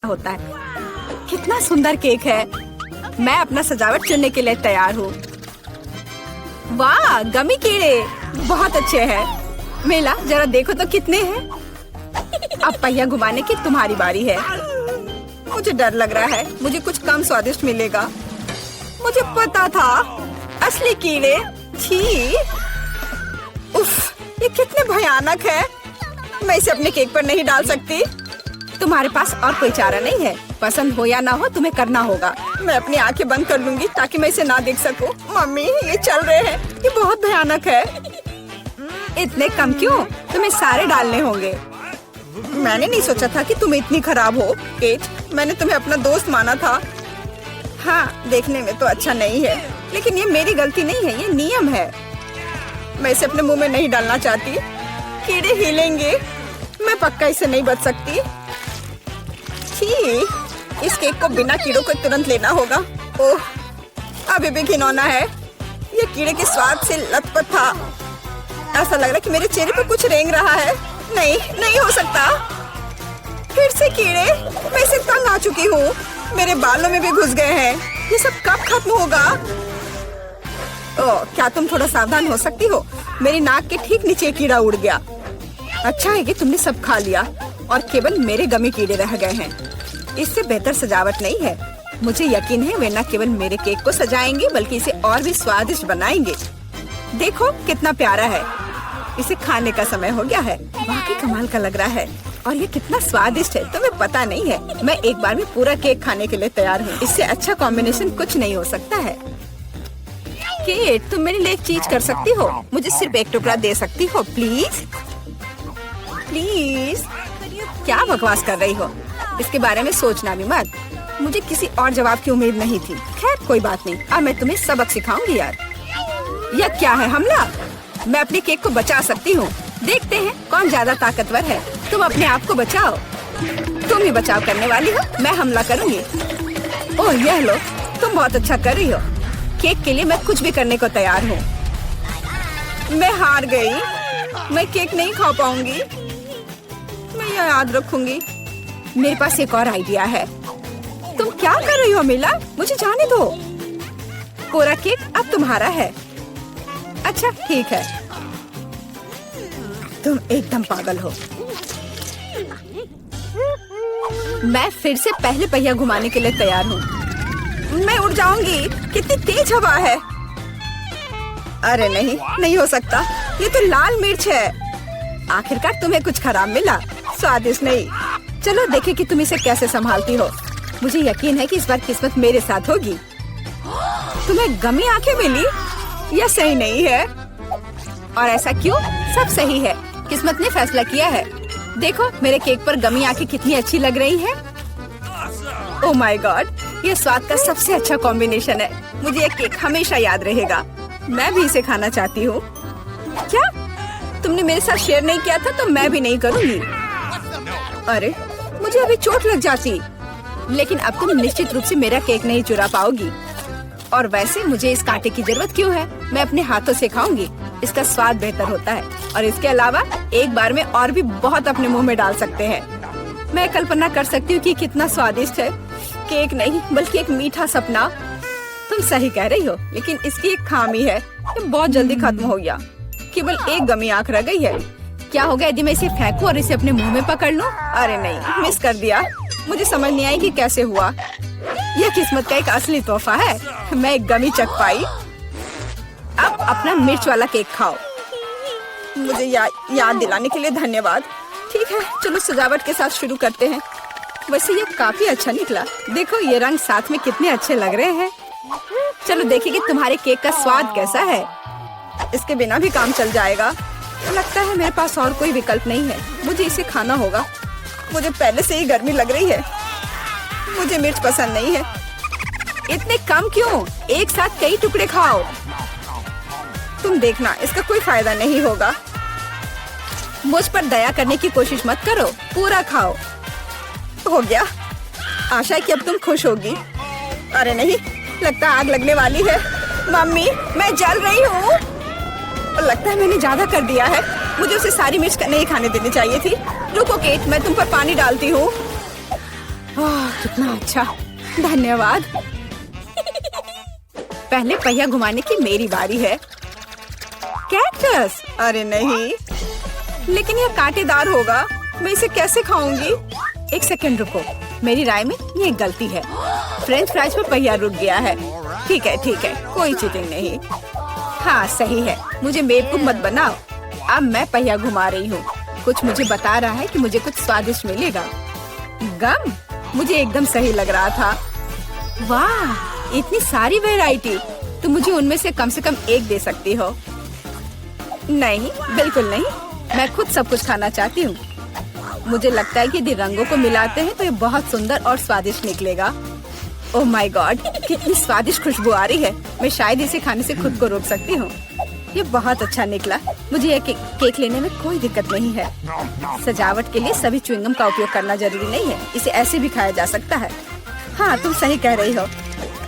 होता है। कितना सुंदर केक है। मैं अपना सजावट चुनने के लिए तैयार हूँ। वाह, गमी कीड़े बहुत अच्छे हैं। मेला जरा देखो तो कितने हैं। अब पहिया घुमाने की तुम्हारी बारी है। मुझे डर लग रहा है, मुझे कुछ कम स्वादिष्ट मिलेगा। मुझे पता था, असली कीड़े। छी, उफ, ये कितने भयानक है। मैं इसे अपने केक पर नहीं डाल सकती। तुम्हारे पास और कोई चारा नहीं है। पसंद हो या ना हो, तुम्हें करना होगा। मैं अपनी आंखें बंद कर लूंगी ताकि मैं इसे ना देख सकूं। मम्मी, ये चल रहे हैं, ये बहुत भयानक है। इतने कम क्यों? तुम्हें सारे डालने होंगे। मैंने नहीं सोचा था कि तुम इतनी खराब हो। केट, मैंने तुम्हें अपना दोस्त माना था। हाँ, देखने में तो अच्छा नहीं है, लेकिन ये मेरी गलती नहीं है, ये नियम है। मैं इसे अपने मुंह में नहीं डालना चाहती। कीड़े हिलेंगे। मैं पक्का इसे नहीं बच सकती। छी, इस केक को बिना कीड़ों को तुरंत लेना होगा। ओह, अभी भी घिनौना है। ये कीड़े के स्वाद से लथपथ था। ऐसा लग रहा है कि मेरे चेहरे पर कुछ रेंग रहा है। नहीं, नहीं हो सकता। फिर से कीड़े। मैं इसे तंग आ चुकी हूँ। मेरे बालों में भी घुस गए हैं। ये सब कब खत्म होगा? ओह, क्या तुम थोड़ा सावधान हो सकती हो? मेरी नाक के ठीक नीचे कीड़ा उड़ गया। अच्छा है कि तुमने सब खा लिया और केवल मेरे गमी कीड़े रह गए हैं। इससे बेहतर सजावट नहीं है। मुझे यकीन है वे न केवल मेरे केक को सजाएंगे बल्कि इसे और भी स्वादिष्ट बनाएंगे। देखो कितना प्यारा है। इसे खाने का समय हो गया है। वाकई कमाल का लग रहा है और ये कितना स्वादिष्ट है तुम्हें पता नहीं है। मैं एक बार में पूरा केक खाने के लिए तैयार हूँ। इससे अच्छा कॉम्बिनेशन कुछ नहीं हो सकता है। केट, तुम मेरे लिए एक चीज कर सकती हो। मुझे सिर्फ एक टुकड़ा दे सकती हो प्लीज? प्लीज। क्या बकवास कर रही हो? इसके बारे में सोचना भी मत। मुझे किसी और जवाब की उम्मीद नहीं थी। खैर कोई बात नहीं, अब मैं तुम्हें सबक सिखाऊंगी यार। यह क्या है, हमला? मैं अपने केक को बचा सकती हूँ। देखते हैं कौन ज्यादा ताकतवर है। तुम अपने आप को बचाओ। तुम ही बचाव करने वाली हो, मैं हमला करूँगी। ओह यह लो, तुम बहुत अच्छा कर रही हो। केक के लिए मैं कुछ भी करने को तैयार हूँ। मैं हार गई। मैं केक नहीं खा पाऊंगी। मैं यह याद रखूंगी। मेरे पास एक और आइडिया है। तुम क्या कर रही हो मिला? मुझे जाने दो। पूरा केक अब तुम्हारा है। अच्छा ठीक है। तुम एकदम पागल हो। मैं फिर से पहले पहिया घुमाने के लिए तैयार हूँ। मैं उड़ जाऊंगी। कितनी तेज हवा है। अरे नहीं, नहीं हो सकता। ये तो लाल मिर्च है। आखिरकार तुम्हें कुछ खराब मिला। स्वादिष्ट नहीं। चलो देखें कि तुम इसे कैसे संभालती हो। मुझे यकीन है कि इस बार किस्मत मेरे साथ होगी। तुम्हें गमी आंखें मिली? यह सही नहीं है। और ऐसा क्यों? सब सही है। किस्मत ने फैसला किया है। देखो मेरे केक पर गमी आंखें कितनी अच्छी लग रही है। ओह माय गॉड, ये स्वाद का सबसे अच्छा कॉम्बिनेशन है। मुझे ये केक हमेशा याद रहेगा। मैं भी इसे खाना चाहती हूँ। क्या तुमने मेरे साथ शेयर नहीं किया था तो मैं भी नहीं करूँगी। अरे मुझे अभी चोट लग जाती। लेकिन अब तुम निश्चित रूप से मेरा केक नहीं चुरा पाओगी। और वैसे मुझे इस कांटे की जरूरत क्यों है? मैं अपने हाथों से खाऊंगी। इसका स्वाद बेहतर होता है और इसके अलावा एक बार में और भी बहुत अपने मुंह में डाल सकते हैं। मैं कल्पना कर सकती हूँ कि कितना स्वादिष्ट है। केक नहीं बल्कि एक मीठा सपना। तुम सही कह रही हो, लेकिन इसकी एक खामी है। ये बहुत जल्दी खत्म हो गया। केवल एक गमी आंख रह गई है। क्या होगा यदि मैं इसे फेंकूं और इसे अपने मुंह में पकड़ लूं? अरे नहीं, मिस कर दिया। मुझे समझ नहीं आई कि कैसे हुआ। यह किस्मत का एक असली तोहफा है। मैं एक गमी चख पाई। अब अपना मिर्च वाला केक खाओ। मुझे याद दिलाने के लिए धन्यवाद। ठीक है, चलो सजावट के साथ शुरू करते हैं। वैसे ये काफी अच्छा निकला। देखो ये रंग साथ में कितने अच्छे लग रहे हैं। चलो देखिए कि तुम्हारे केक का स्वाद कैसा है। इसके बिना भी काम चल जाएगा। लगता है मेरे पास और कोई विकल्प नहीं है। मुझे इसे खाना होगा। मुझे पहले से ही गर्मी लग रही है। मुझे मिर्च पसंद नहीं है। इतने कम क्यों? एक साथ कई टुकड़े खाओ। तुम देखना, इसका कोई फायदा नहीं होगा। मुझ पर दया करने की कोशिश मत करो। पूरा खाओ। हो गया। आशा है कि अब तुम खुश होगी। अरे नहीं, लगता आग लगने वाली है। मम्मी, मैं जल रही हूँ। लगता है मैंने ज्यादा कर दिया है। मुझे उसे सारी मिर्च नहीं खाने देनी चाहिए थी। रुको केट, मैं तुम पर पानी डालती हूँ। कितना अच्छा, धन्यवाद। पहले पहिया घुमाने की मेरी बारी है। कैक्टस, अरे नहीं, लेकिन यह कांटेदार होगा, मैं इसे कैसे खाऊंगी? एक सेकंड रुको, मेरी राय में ये गलती है। फ्रेंच फ्राइज पर पहिया रुक गया है। ठीक है, कोई चीटिंग नहीं। हाँ सही है, मुझे बेवकूफ मत बनाओ। अब मैं पहिया घुमा रही हूँ। कुछ मुझे बता रहा है कि मुझे कुछ स्वादिष्ट मिलेगा। गम, मुझे एकदम सही लग रहा था। वाह, इतनी सारी वैरायटी, तो मुझे उनमें से कम एक दे सकती हो। नहीं, बिल्कुल नहीं, मैं खुद सब कुछ खाना चाहती हूँ। मुझे लगता है कि यदि रंगों को मिलाते हैं तो ये बहुत सुंदर और स्वादिष्ट निकलेगा। ओह माय गॉड, कितनी स्वादिष्ट खुशबू आ रही है। मैं शायद इसे खाने से खुद को रोक सकती हूँ। ये बहुत अच्छा निकला। मुझे यह केक लेने में कोई दिक्कत नहीं है। सजावट के लिए सभी च्युइंगम का उपयोग करना जरूरी नहीं है, इसे ऐसे भी खाया जा सकता है। हाँ, तुम सही कह रही हो।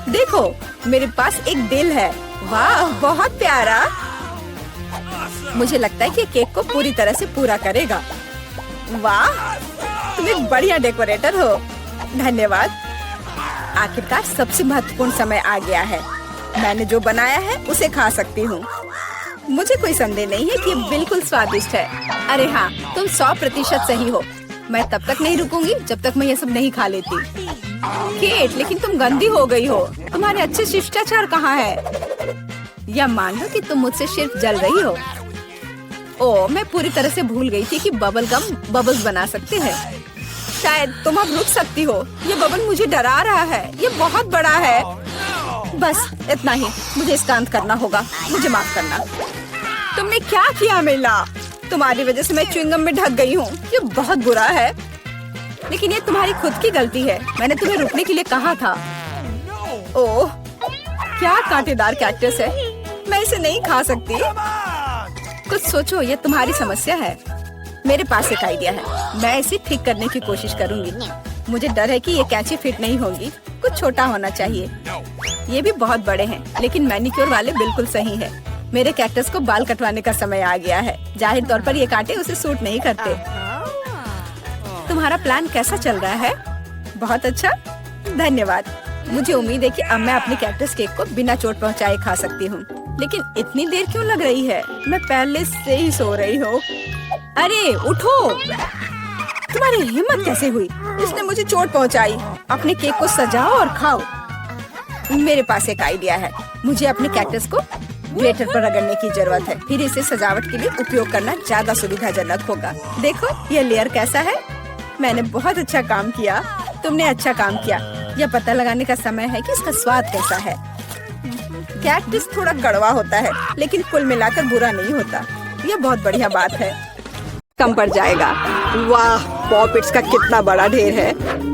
देखो, मेरे पास एक दिल है। वाह, बहुत प्यारा। मुझे लगता है कि केक को पूरी तरह से पूरा करेगा। वाह, तुम एक बढ़िया डेकोरेटर हो। धन्यवाद। आखिरकार सबसे महत्वपूर्ण समय आ गया है। मैंने जो बनाया है उसे खा सकती हूँ। मुझे कोई संदेह नहीं है कि ये बिल्कुल स्वादिष्ट है। अरे हाँ, तुम 100% सही हो। मैं तब तक नहीं रुकूंगी जब तक मैं ये सब नहीं खा लेती। केट, लेकिन तुम गंदी हो गई हो। तुम्हारे अच्छे शिष्टाचार कहाँ है? या मान लो कि तुम मुझसे सिर्फ जल रही हो। ओह, मैं पूरी तरह से भूल गई थी कि बबल गम बबल्स बना सकते हैं। शायद तुम अब रुक सकती हो। ये बबल मुझे डरा रहा है। ये बहुत बड़ा है। बस इतना ही, मुझे इसका अंत करना होगा। मुझे माफ करना। तुमने क्या किया मिला? तुम्हारी वजह से मैं च्युइंगम में ढक गई हूँ। ये बहुत बुरा है, लेकिन ये तुम्हारी खुद की गलती है। मैंने तुम्हें रुकने के लिए कहा था। ओह, क्या कांटेदार कैक्टस है। मैं इसे नहीं खा सकती। कुछ सोचो, ये तुम्हारी समस्या है। मेरे पास एक आइडिया है। मैं इसे ठीक करने की कोशिश करूंगी। मुझे डर है कि ये कैंची फिट नहीं होगी। कुछ छोटा होना चाहिए। ये भी बहुत बड़े हैं, लेकिन मैनिक्योर वाले बिल्कुल सही है। मेरे कैक्टस को बाल कटवाने का समय आ गया है। जाहिर तौर पर ये कांटे उसे सूट नहीं करते। तुम्हारा प्लान कैसा चल रहा है? बहुत अच्छा, धन्यवाद। मुझे उम्मीद है कि अब मैं अपने कैक्टस केक को बिना चोट पहुंचाए खा सकती हूँ। लेकिन इतनी देर क्यों लग रही है? मैं पहले से ही सो रही हूँ। अरे उठो, तुम्हारी हिम्मत कैसे हुई? इसने मुझे चोट पहुंचाई। अपने केक को सजाओ और खाओ। मेरे पास एक आइडिया है। मुझे अपने कैक्टस को ग्रेटर पर रगड़ने की जरूरत है। फिर इसे सजावट के लिए उपयोग करना ज्यादा सुविधाजनक होगा। देखो ये लेयर कैसा है। मैंने बहुत अच्छा काम किया। तुमने अच्छा काम किया। यह पता लगाने का समय है कि इसका स्वाद कैसा है। कैक्टस थोड़ा कड़वा होता है, लेकिन कुल मिलाकर बुरा नहीं होता। यह बहुत बढ़िया बात है। कम पड़ जाएगा। वाह, पॉपिट्स का कितना बड़ा ढेर है।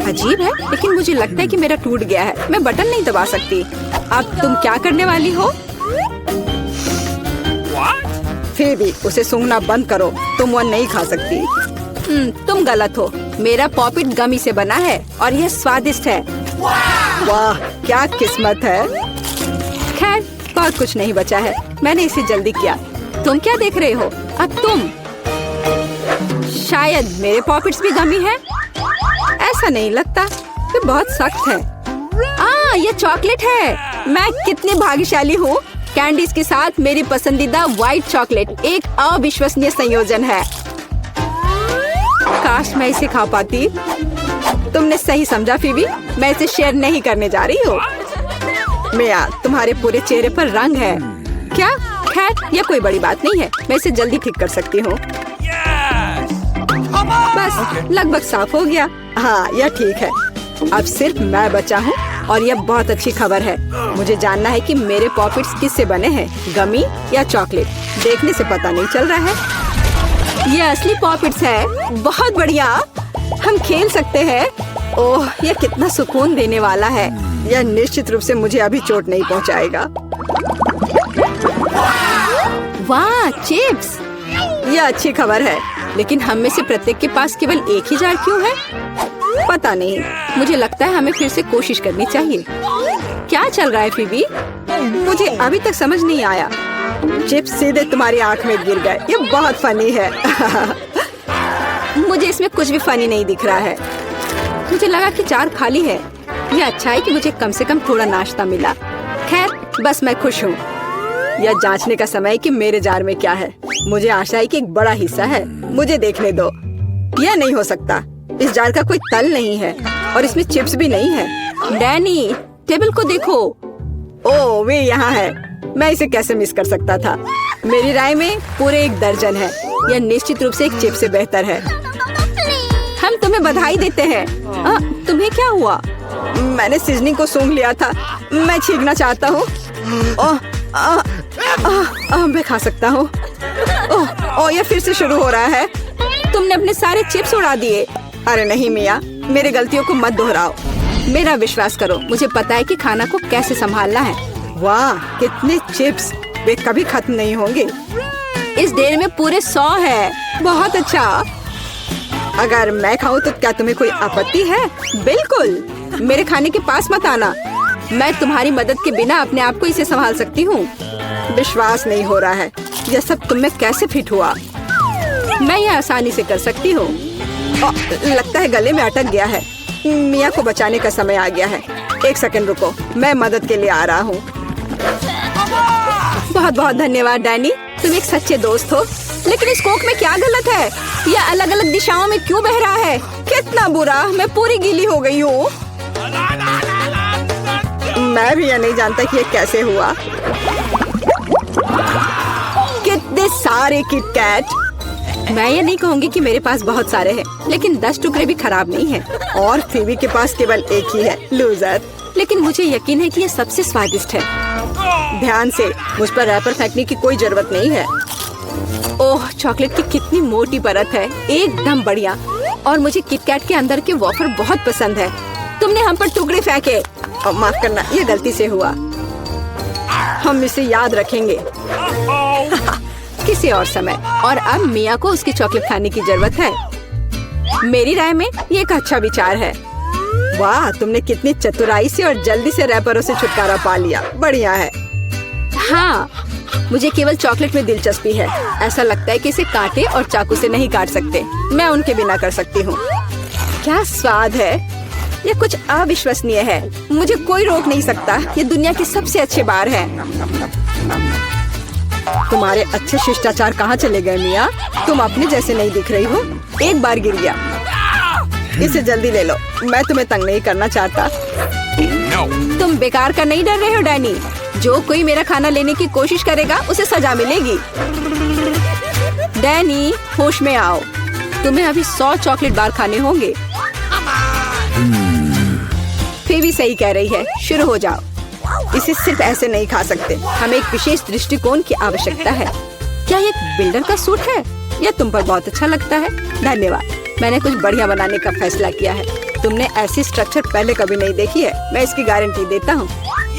अजीब है, लेकिन मुझे लगता है कि मेरा टूट गया है। मैं बटन नहीं दबा सकती। अब तुम क्या करने वाली हो? फिर भी उसे सूंघना बंद करो। तुम वो नहीं खा सकती। तुम गलत हो। मेरा पॉपिट गमी से बना है और यह स्वादिष्ट है। वाह, क्या किस्मत है। खैर, बहुत कुछ नहीं बचा है। मैंने इसे जल्दी किया। तुम क्या देख रहे हो? अब तुम। शायद मेरे पॉपिट्स भी गमी है। ऐसा नहीं लगता। ये बहुत सख्त है। ये चॉकलेट है। मैं कितनी भाग्यशाली हूँ। कैंडीज के साथ मेरी पसंदीदा व्हाइट चॉकलेट एक अविश्वसनीय संयोजन है। काश मैं इसे खा पाती। तुमने सही समझा फीबी। मैं इसे शेयर नहीं करने जा रही हूँ। मिया, तुम्हारे पूरे चेहरे पर रंग है। क्या? खैर, यह कोई बड़ी बात नहीं है। मैं इसे जल्दी ठीक कर सकती हूँ। बस लगभग साफ हो गया। हाँ, यह ठीक है। अब सिर्फ मैं बचा हूँ और यह बहुत अच्छी खबर है। मुझे जानना है कि मेरे पॉपिट्स किससे बने हैं, गमी या चॉकलेट। देखने से पता नहीं चल रहा है। ये असली पॉपिट्स है। बहुत बढ़िया, हम खेल सकते हैं। ओह, यह कितना सुकून देने वाला है। यह निश्चित रूप से मुझे अभी चोट नहीं पहुंचाएगा। वाह, चिप्स। यह अच्छी खबर है, लेकिन हम में से प्रत्येक के पास केवल एक ही जार क्यों है? पता नहीं। मुझे लगता है हमें फिर से कोशिश करनी चाहिए। क्या चल रहा है फीबी? मुझे अभी तक समझ नहीं आया। चिप्स सीधे तुम्हारी आंख में गिर गए। ये बहुत फनी है। मुझे इसमें कुछ भी फनी नहीं दिख रहा है। मुझे लगा कि जार खाली है। ये अच्छा है कि मुझे कम से कम थोड़ा नाश्ता मिला। खैर, बस मैं खुश हूँ। यह जांचने का समय है कि मेरे जार में क्या है। मुझे आशा है कि एक बड़ा हिस्सा है। मुझे देखने दो। यह नहीं हो सकता। इस जार का कोई तल नहीं है और इसमें चिप्स भी नहीं है। डैनी, टेबल को देखो। ओह, वे यहाँ है। मैं इसे कैसे मिस कर सकता था। मेरी राय में पूरे 1 दर्जन है। यह निश्चित रूप से एक चिप से बेहतर है। हम तुम्हें बधाई देते हैं। तुम्हें क्या हुआ? मैंने सीजनिंग को सूंघ लिया था। मैं छींकना चाहता हूँ। मैं खा सकता हूँ। ओह, यह फिर से शुरू हो रहा है। तुमने अपने सारे चिप्स उड़ा दिए। अरे नहीं मिया, मेरी गलतियों को मत दोहराओ। मेरा विश्वास करो, मुझे पता है कि खाना को कैसे संभालना है। वाह, कितने चिप्स! वे कभी खत्म नहीं होंगे। इस ढेर में पूरे 100 है। बहुत अच्छा। अगर मैं खाऊं तो क्या तुम्हें कोई आपत्ति है? बिल्कुल। मेरे खाने के पास मत आना। मैं तुम्हारी मदद के बिना अपने आप को इसे संभाल सकती हूँ। विश्वास नहीं हो रहा है। यह सब तुम में कैसे फिट हुआ? मैं यह आसानी से कर सकती हूँ। लगता है गले में अटक गया है। मिया को बचाने का समय आ गया है। 1 सेकंड रुको, मैं मदद के लिए आ रहा हूँ। बहुत बहुत धन्यवाद डैनी, तुम एक सच्चे दोस्त हो। लेकिन इस कोक में क्या गलत है? यह अलग अलग दिशाओं में क्यों बह रहा है? कितना बुरा, मैं पूरी गीली हो गई हूँ। मैं भी यह नहीं जानता कि यह कैसे हुआ। कितने सारे किटकैट! मैं ये नहीं कहूँगी कि मेरे पास बहुत सारे हैं, लेकिन 10 टुकड़े भी खराब नहीं हैं। और फीवी के पास केवल 1 ही है। लूजर। लेकिन मुझे यकीन है कि ये सबसे स्वादिष्ट है। ध्यान से, मुझ पर रैपर फेंकने की कोई जरूरत नहीं है। ओह, चॉकलेट की कितनी मोटी परत है। एकदम बढ़िया। और मुझे किटकैट के अंदर के वॉफर बहुत पसंद है। तुमने हम पर टुकड़े फेंके। माफ करना, ये गलती से हुआ। हम इसे याद रखेंगे किसी और समय। और अब मिया को उसकी चॉकलेट खाने की जरूरत है। मेरी राय में ये एक अच्छा विचार है। वाह, तुमने कितनी चतुराई से और जल्दी से रैपरों से छुटकारा पा लिया। बढ़िया है। हाँ, मुझे केवल चॉकलेट में दिलचस्पी है। ऐसा लगता है कि इसे कांटे और चाकू से नहीं काट सकते। मैं उनके बिना कर सकती हूँ। क्या स्वाद है! यह कुछ अविश्वसनीय है। मुझे कोई रोक नहीं सकता। ये दुनिया के सबसे अच्छे बार है। तुम्हारे अच्छे शिष्टाचार कहाँ चले गए मिया? तुम अपने जैसे नहीं दिख रही हो। एक बार गिर गया। इसे जल्दी ले लो। मैं तुम्हें तंग नहीं करना चाहता। तुम बेकार का नहीं डर रहे हो डैनी? जो कोई मेरा खाना लेने की कोशिश करेगा उसे सजा मिलेगी। डैनी, होश में आओ। तुम्हें अभी 100 चॉकलेट बार खाने होंगे। फीवी सही कह रही है। शुरू हो जाओ। इसे सिर्फ ऐसे नहीं खा सकते। हमें एक विशेष दृष्टिकोण की आवश्यकता है। क्या ये एक बिल्डर का सूट है? यह तुम पर बहुत अच्छा लगता है। धन्यवाद। मैंने कुछ बढ़िया बनाने का फैसला किया है। तुमने ऐसी स्ट्रक्चर पहले कभी नहीं देखी है। मैं इसकी गारंटी देता हूँ।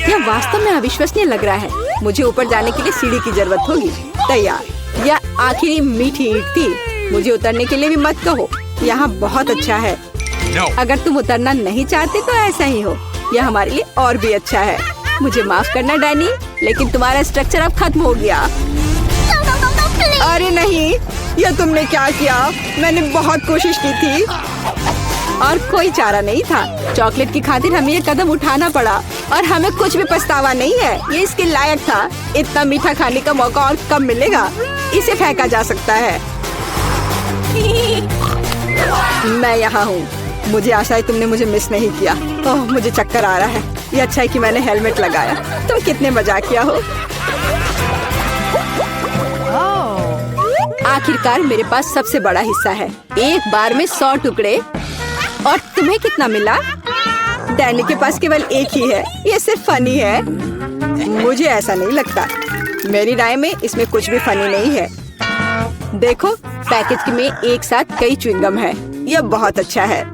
यह वास्तव में अविश्वसनीय लग रहा है। मुझे ऊपर जाने के लिए सीढ़ी की जरूरत होगी। तैयार। यह आखिरी मीठी ईंट थी। मुझे उतरने के लिए भी मत कहो। यहाँ बहुत अच्छा है। अगर तुम उतरना नहीं चाहते तो ऐसा ही हो। यह हमारे लिए और भी अच्छा है। मुझे माफ करना डैनी, लेकिन तुम्हारा स्ट्रक्चर अब खत्म हो गया। अरे नहीं, यह तुमने क्या किया? मैंने बहुत कोशिश की थी और कोई चारा नहीं था। चॉकलेट की खातिर हमें ये कदम उठाना पड़ा और हमें कुछ भी पछतावा नहीं है। ये इसके लायक था। इतना मीठा खाने का मौका और कब मिलेगा? इसे फेंका जा सकता है। मैं यहाँ हूँ। मुझे आशा है तुमने मुझे मिस नहीं किया। ओह, मुझे चक्कर आ रहा है। ये अच्छा है कि मैंने हेलमेट लगाया। तुम कितने मजाकिया हो। आखिरकार मेरे पास सबसे बड़ा हिस्सा है। एक बार में 100 टुकड़े। और तुम्हें कितना मिला? डैनी के पास केवल 1 ही है। ये सिर्फ फनी है। मुझे ऐसा नहीं लगता। मेरी राय में इसमें कुछ भी फनी नहीं है। देखो, पैकेज में एक साथ कई च्युइंगम है। यह बहुत अच्छा है।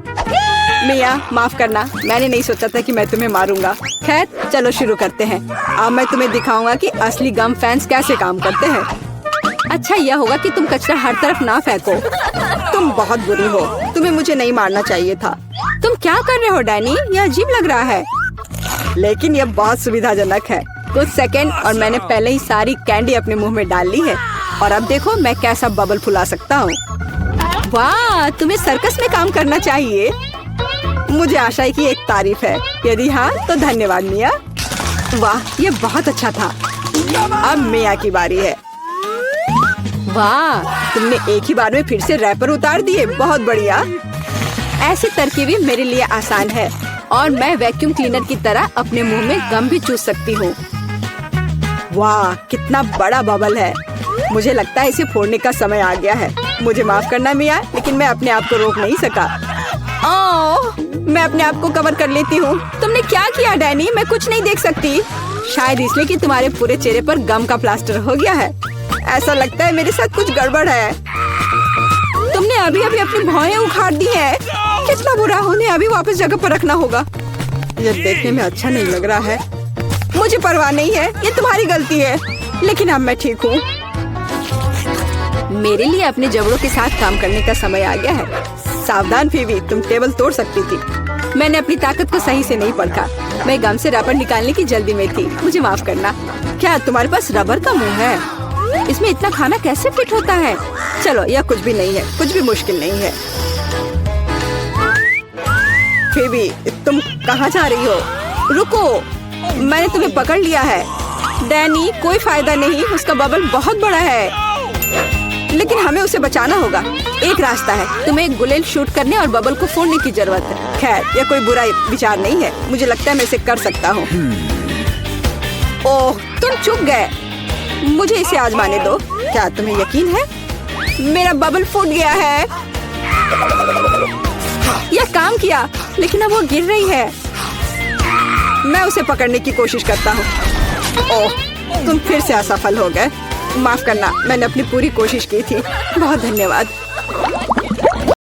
मिया, माफ करना, मैंने नहीं सोचा था कि मैं तुम्हें मारूंगा। खैर, चलो शुरू करते हैं। अब मैं तुम्हें दिखाऊंगा कि असली गम फैंस कैसे काम करते हैं। अच्छा यह होगा कि तुम कचरा हर तरफ ना फेंको। तुम बहुत बुरी हो। तुम्हें मुझे नहीं मारना चाहिए था। तुम क्या कर रहे हो डैनी? यह अजीब लग रहा है। लेकिन यह बहुत सुविधाजनक है। कुछ सेकंड और मैंने पहले ही सारी कैंडी अपने मुंह में डाल ली है। और अब देखो मैं कैसा बबल फुला सकता हूँ। वाह, तुम्हें सर्कस में काम करना चाहिए। मुझे आशा है कि एक तारीफ है। यदि हाँ तो धन्यवाद मिया। वाह, ये बहुत अच्छा था। अब मिया की बारी है। वाह, तुमने एक ही बार में फिर से रैपर उतार दिए। बहुत बढ़िया। ऐसी तरकीबें मेरे लिए आसान है और मैं वैक्यूम क्लीनर की तरह अपने मुंह में गम भी चूस सकती हूँ। वाह, कितना बड़ा बबल है। मुझे लगता है इसे फोड़ने का समय आ गया है। मुझे माफ करना मिया, लेकिन मैं अपने आप को रोक नहीं सका। ओह, मैं अपने आप को कवर कर लेती हूँ। तुमने क्या किया डैनी? मैं कुछ नहीं देख सकती। शायद इसलिए कि तुम्हारे पूरे चेहरे पर गम का प्लास्टर हो गया है। ऐसा लगता है मेरे साथ कुछ गड़बड़ है। तुमने अभी अभी अपनी भौहें उखाड़ दी है। कितना बुरा। उन्हें अभी वापस जगह पर रखना होगा। यह देखने में अच्छा नहीं लग रहा है। मुझे परवाह नहीं है, ये तुम्हारी गलती है। लेकिन अब मैं ठीक हूँ। मेरे लिए अपने जबड़ों के साथ काम करने का समय आ गया है। सावधान फीबी, तुम टेबल तोड़ सकती थी। मैंने अपनी ताकत को सही से नहीं परखा। मैं गम से रबर निकालने की जल्दी में थी। मुझे माफ करना। क्या तुम्हारे पास रबर का मुंह है? इसमें इतना खाना कैसे फिट होता है? चलो, यह कुछ भी नहीं है। कुछ भी मुश्किल नहीं है। फीबी, तुम कहाँ जा रही हो? रुको, मैंने तुम्हें पकड़ लिया है। डैनी, कोई फायदा नहीं। उसका बबल बहुत बड़ा है, लेकिन हमें उसे बचाना होगा। एक रास्ता है, तुम्हें एक गुलेल शूट करने और बबल को फोड़ने की जरूरत है। खैर, यह कोई बुरा विचार नहीं है। मुझे लगता है मैं इसे कर सकता हूँ। ओह, तुम चुप गए। मुझे इसे आजमाने दो। क्या तुम्हें यकीन है? मेरा बबल फूट गया है। यह काम किया, लेकिन अब वो गिर रही है। मैं उसे पकड़ने की कोशिश करता हूँ। ओह, तुम फिर से असफल हो गए। माफ करना, मैंने अपनी पूरी कोशिश की थी। बहुत धन्यवाद।